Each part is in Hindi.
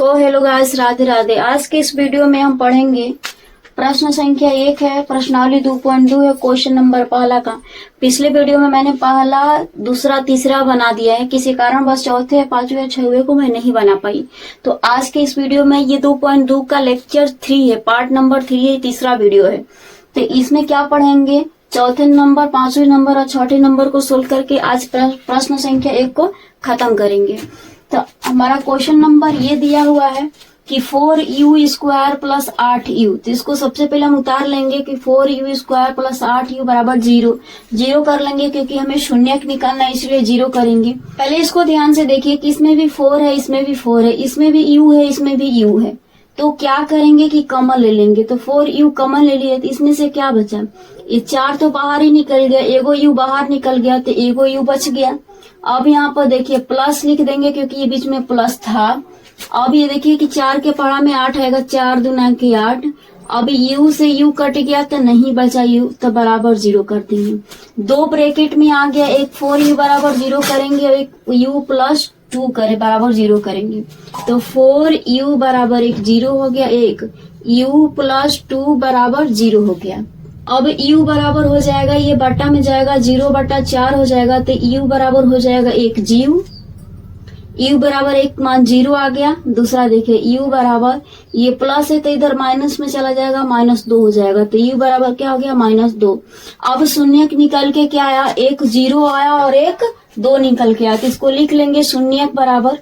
तो हेलो गाइस, राधे राधे। आज के इस वीडियो में हम पढ़ेंगे प्रश्न संख्या 1 है, प्रश्नावली 2.2 है, क्वेश्चन नंबर पहला का। पिछले वीडियो में मैंने पहला, दूसरा, तीसरा बना दिया है, किसी कारण बस चौथे, पांचवे, छठवे को मैं नहीं बना पाई। तो आज के इस वीडियो में ये 2.2 का लेक्चर 3 है, पार्ट नंबर 3 है, तीसरा वीडियो है। तो इसमें क्या पढ़ेंगे, चौथे नंबर, पांचवें नंबर और छठे नंबर को सोल्व करके आज प्रश्न संख्या 1 को खत्म करेंगे। तो हमारा क्वेश्चन नंबर ये दिया हुआ है कि 4u² प्लस 8u। तो इसको सबसे पहले हम उतार लेंगे कि 4u² प्लस 8u बराबर 0 कर लेंगे, क्योंकि हमें शून्यक निकालना है, इसलिए 0 करेंगे। पहले इसको ध्यान से देखिए कि इसमें भी 4 है, इसमें भी 4 है, इसमें भी u है, इसमें भी u है। तो क्या करेंगे कि कॉमन ले लेंगे। तो 4u कॉमन ले लिए, तो इसमें से क्या बचा, ये 4 तो बाहर ही निकल गया, एगो u बाहर निकल गया, तो एगो u बच गया। अब यहाँ पर देखिए प्लस लिख देंगे, क्योंकि ये बीच में प्लस था। अब ये देखिए कि 4 के पढ़ा में 8 आएगा, 4 दूना के 8। अब u से u कट गया तो नहीं बचा u, तो बराबर 0 कर देंगे। दो ब्रैकेट में आ गया, एक 4u बराबर 0 करेंगे और एक u प्लस 2 करे बराबर 0 करेंगे। तो 4u बराबर 0 हो गया, एक u प्लस 2 बराबर 0 हो गया। अब u बराबर हो जाएगा, ये बट्टा में जाएगा, 0/4 हो जाएगा, तो u बराबर हो जाएगा 1 जीव। u बराबर 1 मान 0 आ गया। दूसरा देखिए u बराबर, ये प्लस है तो इधर माइनस में चला जाएगा, -2 हो जाएगा, तो u बराबर क्या हो गया, -2। अब शून्यक निकल के क्या आया, एक 0 आया और एक 2 निकल के आया, तो इसको लिख लेंगे शून्यक बराबर।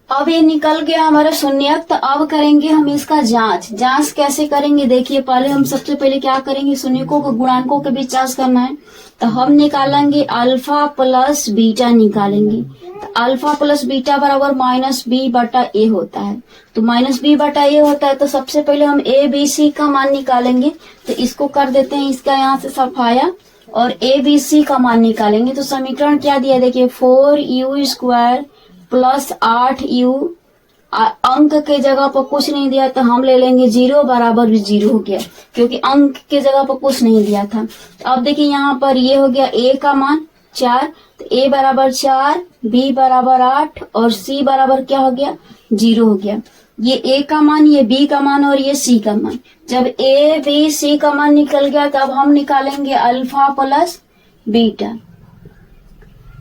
अब ये निकल गया हमारा शून्यक, तो अब करेंगे हम इसका जांच कैसे करेंगे। देखिए पहले हम सबसे पहले क्या करेंगे, शून्यकों को गुणांकों के बीच जांच करना है। तो हम निकालेंगे अल्फा प्लस बीटा निकालेंगे। तो अल्फा प्लस बीटा बराबर -b/a होता है। तो -b/a होता है, तो सबसे पहले हम a b c का मान निकालेंगे। तो इसको कर देते हैं, इसका यहाँ से सफाया, और a b c का मान निकालेंगे। तो समीकरण क्या दिया, देखिए 4u² प्लस 8u, अंक के जगह पर कुछ नहीं दिया, तो हम ले लेंगे 0 बराबर भी 0 हो गया, क्योंकि अंक के जगह पर कुछ नहीं दिया था। तो अब देखिए यहाँ पर ये हो गया a का मान 4, तो a बराबर 4, b बराबर 8 और c बराबर क्या हो गया, 0 हो गया। ये a का मान, ये b का मान और ये c का मान। जब a b c का मान निकल गया, तब हम निकालेंगे अल्फा प्लस बीटा।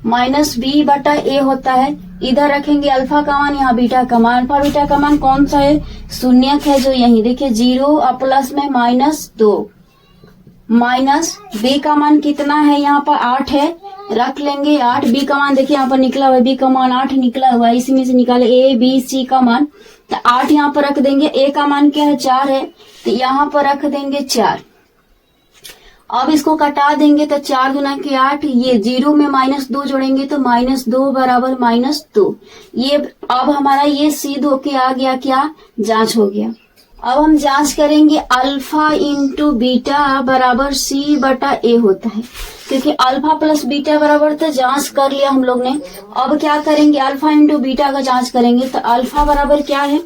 -b/a होता है, इधर रखेंगे अल्फा का मान, यहाँ बीटा का मान। अल्फा बीटा का मान कौन सा है, शून्यक है, जो यही देखिए 0 और प्लस में -2। माइनस b का मान कितना है, यहाँ पर 8 है, रख लेंगे 8। b का मान देखिए यहाँ पर निकला हुआ है, b का मान 8 निकला हुआ है, इसी में से निकाले a b c का मान। तो 8 यहाँ पर रख देंगे, a का मान क्या है, 4 है, तो यहाँ पर रख देंगे 4। अब इसको कटा देंगे, तो 4 दूना के 8, ये 0 में -2 जोड़ेंगे तो -2 बराबर -2। ये अब हमारा ये सिद्ध होके आ गया, क्या, जांच हो गया। अब हम जांच करेंगे, अल्फा इंटू बीटा बराबर c/a होता है, क्योंकि अल्फा प्लस बीटा बराबर तो जांच कर लिया हम लोग ने। अब क्या करेंगे, अल्फा इंटू बीटा का जांच करेंगे। तो अल्फा बराबर क्या है,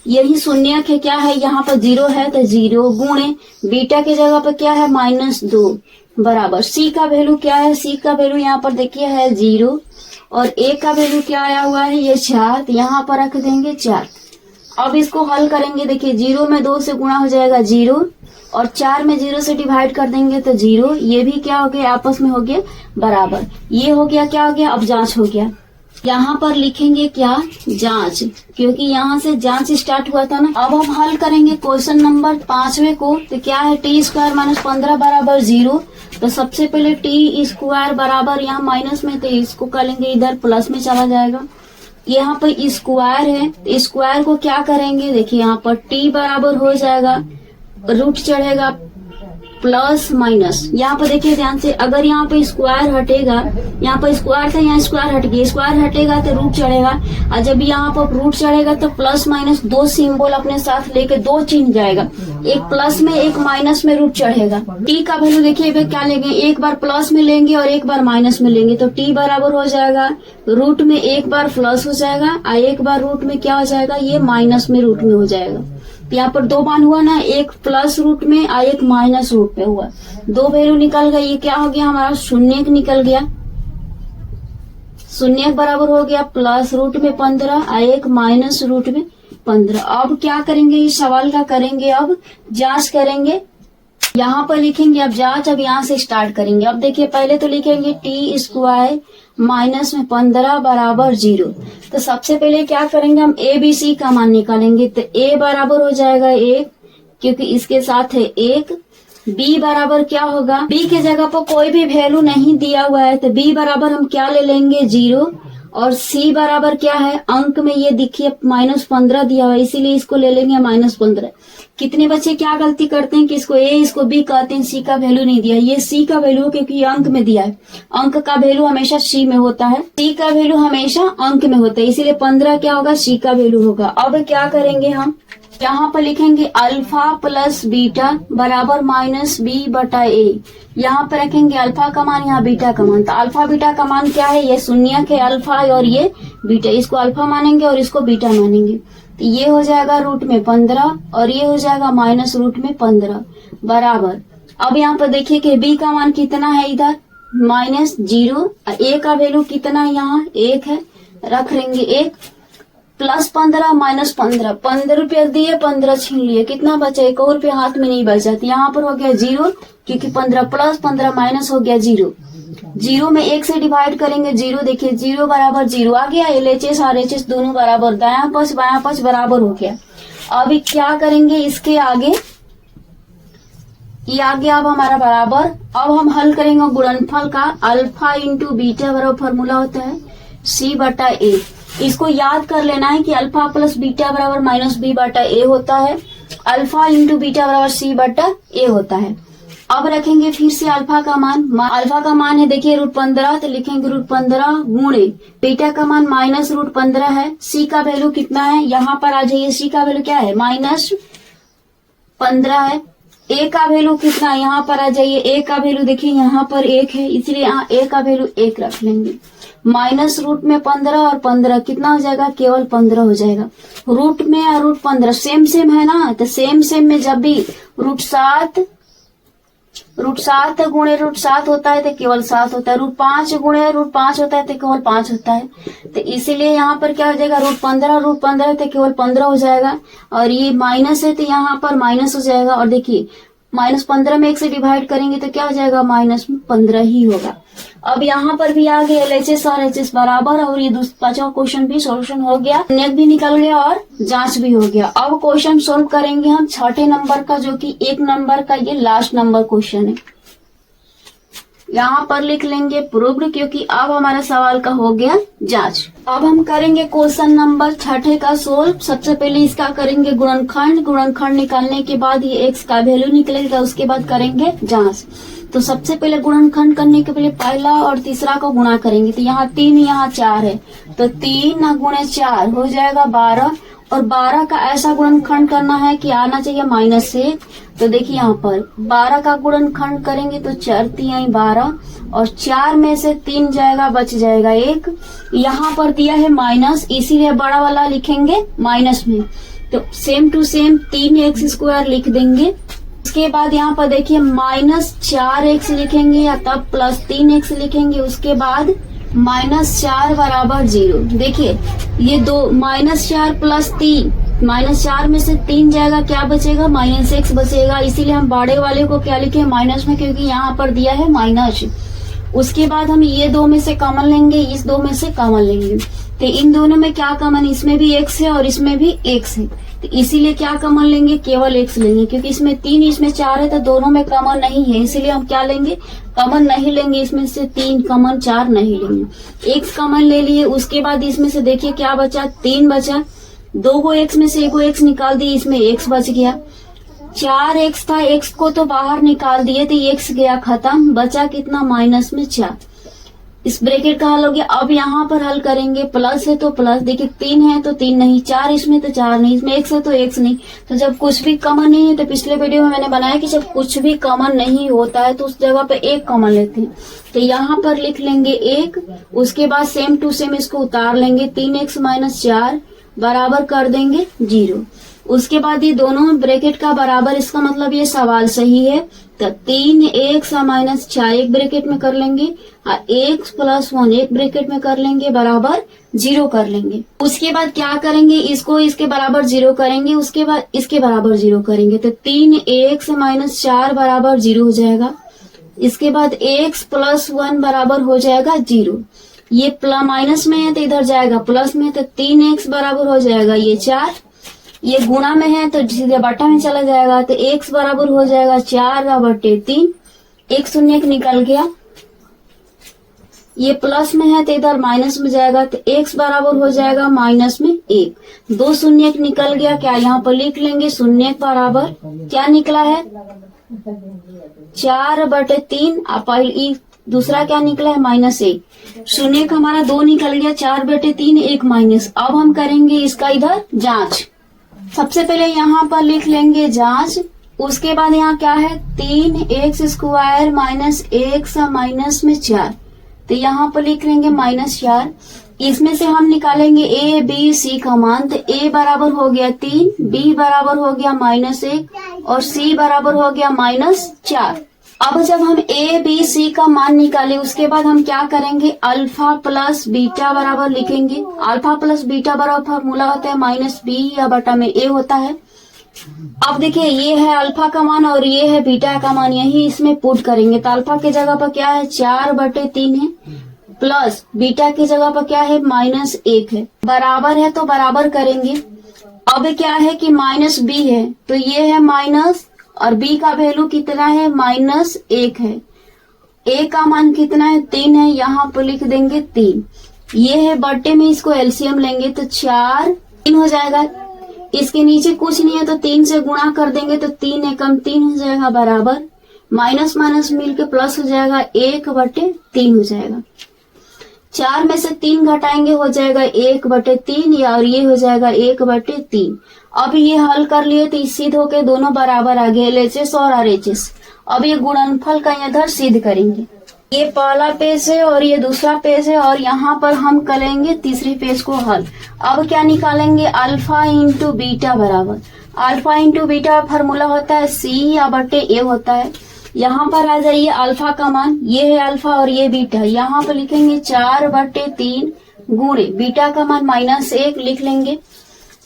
यही शून्यक है, क्या है, यहाँ पर 0 है, तो 0 गुणे बीटा के जगह पर क्या है, -2 बराबर c का वैल्यू क्या है, c का वैल्यू यहाँ पर देखिए है 0 और a का वैल्यू क्या आया हुआ है, ये 4, तो यहाँ पर रख देंगे 4। अब इसको हल करेंगे, देखिए 0 में 2 से गुणा हो जाएगा 0 और 4 में 0 से डिवाइड कर देंगे तो 0। ये भी क्या हो गया, आपस में हो गया बराबर। ये हो गया, क्या हो गया, अब जांच हो गया। यहाँ पर लिखेंगे क्या, जांच, क्योंकि यहाँ से जांच स्टार्ट हुआ था ना। अब हम हल करेंगे क्वेश्चन नंबर 5वें को। तो क्या है, t² - 15 बराबर 0। तो सबसे पहले t² बराबर, यहाँ माइनस में, तो इसको करेंगे इधर प्लस में चला जाएगा। यहाँ पर स्क्वायर है, तो स्क्वायर को क्या करेंगे, देखिए यहाँ पर t बराबर हो जाएगा, रूट चढ़ेगा प्लस माइनस। यहाँ पर देखिए ध्यान से, अगर यहाँ पे स्क्वायर हटेगा, यहाँ पर स्क्वायर था, यहाँ स्क्वायर हट गया, स्क्वायर हटेगा तो रूट चढ़ेगा, और जब यहाँ पर रूट चढ़ेगा तो प्लस माइनस 2 सिंबल अपने साथ लेके 2 चिन्ह जाएगा, एक प्लस में एक माइनस में रूट चढ़ेगा। टी का वैल्यू देखिए क्या लेंगे, एक बार प्लस में लेंगे और एक बार माइनस में लेंगे, तो टी बराबर हो जाएगा, रूट में एक बार प्लस हो जाएगा और एक बार रूट में क्या हो जाएगा, ये माइनस में रूट में हो जाएगा। यहाँ पर 2 मान हुआ ना, एक प्लस रूट में और एक माइनस रूट में हुआ, 2 वैल्यू निकल गई। ये क्या हो गया, हमारा शून्यक निकल गया। शून्यक बराबर हो गया प्लस रूट में 15 और एक माइनस रूट में 15। अब क्या करेंगे, इस सवाल का करेंगे अब जांच करेंगे। यहाँ पर लिखेंगे अब जांच, अब यहाँ से स्टार्ट करेंगे। अब देखिए पहले तो लिखेंगे टी स्क्वायर माइनस में 15 बराबर 0। तो सबसे पहले क्या करेंगे, हम ए बी सी का मान निकालेंगे। तो ए बराबर हो जाएगा 1, क्योंकि इसके साथ है 1। बी बराबर क्या होगा, बी के जगह पर कोई भी वैल्यू नहीं दिया हुआ है, तो बी बराबर हम क्या ले लेंगे 0। और सी बराबर क्या है, अंक में ये देखिए -15 दिया हुआ है, इसीलिए इसको ले लेंगे -15। कितने बच्चे क्या गलती करते हैं कि इसको ए इसको बी कहते हैं, सी का वैल्यू नहीं दिया। ये सी का वैल्यू क्योंकि ये अंक में दिया है, अंक का वैल्यू हमेशा सी में होता है, सी का वैल्यू हमेशा अंक में होता है, इसीलिए 15 क्या होगा, सी का वैल्यू होगा। अब क्या करेंगे हम, यहाँ पर लिखेंगे अल्फा प्लस बीटा बराबर -b/a। यहाँ पर रखेंगे अल्फा का मान, यहाँ बीटा का मान। तो अल्फा बीटा का मान क्या है, ये शून्यक है अल्फा और ये बीटा, इसको अल्फा मानेंगे और इसको बीटा मानेंगे। तो ये हो जाएगा रूट में 15 और ये हो जाएगा माइनस रूट में 15 बराबर। अब यहाँ पर देखिए कि b का मान कितना है, इधर -0। a का वैल्यू कितना है, यहाँ 1 है, रख लेंगे 1 प्लस 15 -15। 15 रुपया दिए, 15 छीन लिए, कितना बचा, 1 और रुपया हाथ में नहीं बचा। तो यहाँ पर हो गया 0, क्योंकि 15 प्लस 15 माइनस हो गया 0। 0 में 1 से डिवाइड करेंगे 0, देखिए 0 बराबर 0 आ गया। LHS RHS दोनों बराबर, दायां पक्ष बायां पक्ष बराबर हो गया। अब क्या करेंगे, इसके आगे ये आ गया अब हमारा बराबर। अब हम हल करेंगे गुणनफल का, अल्फा इंटू बीटा बराबर फॉर्मूला होता है C/A। इसको याद कर लेना है कि अल्फा प्लस बीटा बराबर -b/a होता है, अल्फा इंटू बीटा बराबर C/A होता है। अब रखेंगे फिर से अल्फा का मान, अल्फा का मान है देखिए √15, तो लिखेंगे √15 गुणे बीटा का मान -√15 है। सी का वैल्यू कितना है, यहाँ पर आ जाइए, सी का वैल्यू क्या है -15 है। ए का वैल्यू कितना है, यहाँ पर आ जाइए, ए का वैल्यू देखिए यहाँ पर 1 है, इसलिए यहाँ ए का वैल्यू 1 रख लेंगे। माइनस रूट में 15 और 15 कितना हो जाएगा, केवल 15 हो जाएगा। रूट में और √15 सेम सेम है ना, तो सेम सेम में जब भी √7 गुणे √7 होता है तो केवल 7 होता है, √5 गुणे √5 होता है तो केवल 5 होता है। तो इसीलिए यहाँ पर क्या हो जाएगा, √15 तो केवल 15 हो जाएगा। और ये माइनस है तो यहाँ पर माइनस हो जाएगा। और देखिए -15 में 1 से डिवाइड करेंगे तो क्या हो जाएगा, -15 ही होगा। अब यहाँ पर भी आ गया LHS और RHS बराबर, और ये 5वां क्वेश्चन भी सोल्यूशन हो गया, नेक भी निकल गया और जांच भी हो गया। अब क्वेश्चन सोल्व करेंगे हम 6ठे नंबर का, जो कि 1 नंबर का ये लास्ट नंबर क्वेश्चन है। यहाँ पर लिख लेंगे प्रूव्ड, क्योंकि अब हमारा सवाल का हो गया जांच। अब हम करेंगे क्वेश्चन नंबर 6ठे का सोल्व। सबसे पहले इसका करेंगे गुणनखंड निकालने के बाद ये x का वैल्यू निकलेगा, उसके बाद करेंगे जांच। तो सबसे पहले गुणनखंड करने के पहले पहला और तीसरा को गुणा करेंगे। तो यहाँ 3 यहाँ 4 है, तो 3 गुणे 4 हो जाएगा 12। और 12 का ऐसा गुणनखंड करना है कि आना चाहिए -1। तो देखिए यहाँ पर 12 का गुणनखंड करेंगे तो 4 3 12, और 4 में से 3 जाएगा, बच जाएगा 1। यहाँ पर दिया है माइनस, इसीलिए बड़ा वाला लिखेंगे माइनस में। तो सेम टू सेम 3x² लिख देंगे। उसके बाद यहाँ पर देखिए -4x लिखेंगे, या तब +3x लिखेंगे। उसके बाद -4 बराबर 0। देखिए ये दो -4 + 3, -4 में से 3 जाएगा, क्या बचेगा, -x बचेगा। इसीलिए हम बड़े वाले को क्या लिखे, माइनस में, क्योंकि यहाँ पर दिया है माइनस। उसके बाद हम ये 2 में से कॉमन लेंगे, इस 2 में से कॉमन लेंगे। तो इन दोनों में क्या कॉमन, इसमें भी x है और इसमें भी x है, तो इसीलिए क्या कॉमन लेंगे, केवल x लेंगे। क्योंकि इसमें 3 इसमें 4 है, तो दोनों में कॉमन नहीं है, इसीलिए हम क्या लेंगे, कॉमन नहीं लेंगे। इसमें से 3 कॉमन, 4 नहीं लेंगे। x कॉमन ले लिए। उसके बाद इसमें से देखिए क्या बचा, 3 बचा। 2 को x में से 1 को x निकाल दिए, इसमें x बच गया। 4x था, x को तो बाहर निकाल दिए, तो x गया खत्म, बचा कितना, -4। इस ब्रैकेट का हल हो गया। अब यहाँ पर हल करेंगे, प्लस है तो प्लस, देखिए 3 है तो 3 नहीं, 4 इसमें तो 4 नहीं, इसमें x है तो x नहीं। तो जब कुछ भी कॉमन नहीं है, तो पिछले वीडियो में मैंने बनाया कि जब कुछ भी कॉमन नहीं होता है तो उस जगह पे 1 कॉमन लेते हैं। तो यहाँ पर लिख लेंगे 1। उसके बाद सेम टू सेम इसको उतार लेंगे, 3x - 4 बराबर कर देंगे 0। उसके बाद ये दोनों ब्रैकेट का बराबर, इसका मतलब ये सवाल सही है। तो 3x माइनस 4 एक ब्रैकेट में कर लेंगे और x प्लस 1 एक ब्रैकेट में कर लेंगे, बराबर 0 कर लेंगे। उसके बाद क्या करेंगे, इसको इसके बराबर 0 करेंगे, उसके बाद इसके बराबर 0 करेंगे। तो 3x माइनस 4 बराबर 0 हो जाएगा। इसके बाद x प्लस 1 बराबर हो जाएगा 0। ये प्लस माइनस में है तो इधर जाएगा प्लस में, तो 3x बराबर हो जाएगा ये 4। ये गुणा में है तो सीधे बटा में चला जाएगा, तो x बराबर हो जाएगा 4/3। एक शून्य निकल गया। ये प्लस में है तो इधर माइनस में जाएगा, तो x बराबर हो जाएगा माइनस में 1। 2 शून्य निकल गया, क्या यहाँ पर लिख लेंगे, शून्य बराबर क्या निकला है 4/3। अब दूसरा क्या निकला है -1। शून्य का हमारा 2 निकल गया, 4/3 1 माइनस। अब हम करेंगे इसका इधर जांच। सबसे पहले यहाँ पर लिख लेंगे जांच। उसके बाद यहाँ क्या है 3x² माइनस x माइनस में 4, तो यहाँ पर लिख लेंगे -4। इसमें से हम निकालेंगे a b c का मान, तो a बराबर हो गया 3, b बराबर हो गया -1 और c बराबर हो गया -4। अब जब हम a b c का मान निकाले, उसके बाद हम क्या करेंगे, अल्फा प्लस बीटा बराबर लिखेंगे। अल्फा प्लस बीटा बराबर फॉर्मूला होता है -b या बटा में a होता है। अब देखिए ये है अल्फा का मान और ये है बीटा का मान, यही इसमें पुट करेंगे। तो अल्फा की जगह पर क्या है 4/3 है, प्लस बीटा की जगह पर क्या है -1 है, बराबर है तो बराबर करेंगे। अब क्या है कि -b है, तो ये है माइनस और b का वैल्यू कितना है -1 है। a का मान कितना है 3 है, यहाँ पर लिख देंगे 3। ये है बट्टे में, इसको एलसीएम लेंगे तो 4 3 हो जाएगा। इसके नीचे कुछ नहीं है तो 3 से गुणा कर देंगे तो 3 एकम 3 हो जाएगा, बराबर माइनस माइनस मिलके प्लस हो जाएगा 1/3 हो जाएगा। 4 में से 3 घटाएंगे हो जाएगा 1/3 और ये हो जाएगा 1/3। अब ये हल कर लिए तो सिद्ध होके दोनों बराबर आ गए, LHS और RHS। अब ये गुणनफल का इधर सिद्ध करेंगे। ये पहला पेज है और ये दूसरा पेज है और यहाँ पर हम करेंगे तीसरे पेज को हल। अब क्या निकालेंगे, अल्फा इंटू बीटा बराबर, अल्फा इंटू बीटा फॉर्मूला होता है c/a होता है। यहाँ पर आ जाइए अल्फा का मान, ये है अल्फा और ये बीटा, यहाँ पर लिखेंगे 4/3 गुणे बीटा का मान -1 लिख लेंगे।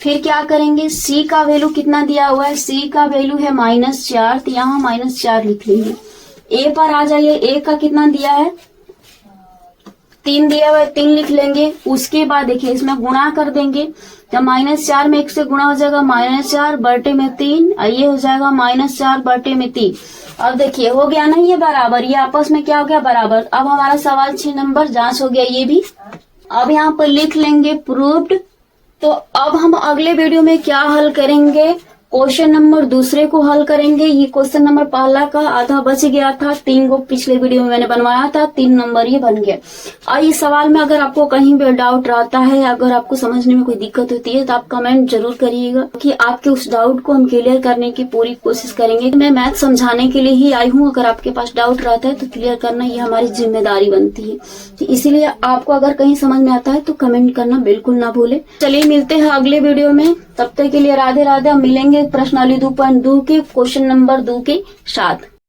फिर क्या करेंगे, c का वैल्यू कितना दिया हुआ है, c का वैल्यू है -4, तो यहाँ -4 लिख लेंगे। a पर आ जाइए, a का कितना दिया है 3 दिया हुआ है, 3 लिख लेंगे। उसके बाद देखिए इसमें गुणा कर देंगे, जब -4 में 1 से गुणा हो जाएगा -4/3 और ये हो जाएगा -4/3। अब देखिए हो गया ना ये बराबर, ये आपस में क्या हो गया बराबर। अब हमारा सवाल 6 नंबर जांच हो गया ये भी। अब यहाँ पर लिख लेंगे प्रूव्ड। तो अब हम अगले वीडियो में क्या हल करेंगे, क्वेश्चन नंबर दूसरे को हल करेंगे। ये क्वेश्चन नंबर पहला का आधा बच गया था, 3 को पिछले वीडियो में मैंने बनवाया था, 3 नंबर ये बन गया। और इस सवाल में अगर आपको कहीं भी डाउट रहता है, अगर आपको समझने में कोई दिक्कत होती है तो आप कमेंट जरूर करिएगा कि आपके उस डाउट को हम क्लियर करने की पूरी कोशिश करेंगे। मैं मैथ समझाने के लिए ही आई हूँ, अगर आपके पास डाउट रहता है तो क्लियर करना ये हमारी जिम्मेदारी बनती है। तो इसीलिए आपको अगर कहीं समझ में आता है तो कमेंट करना बिल्कुल ना भूले। चलिए मिलते हैं अगले वीडियो में, तब तक के लिए राधे राधे। मिलेंगे प्रश्नावली 2.2 के क्वेश्चन नंबर 2 के साथ।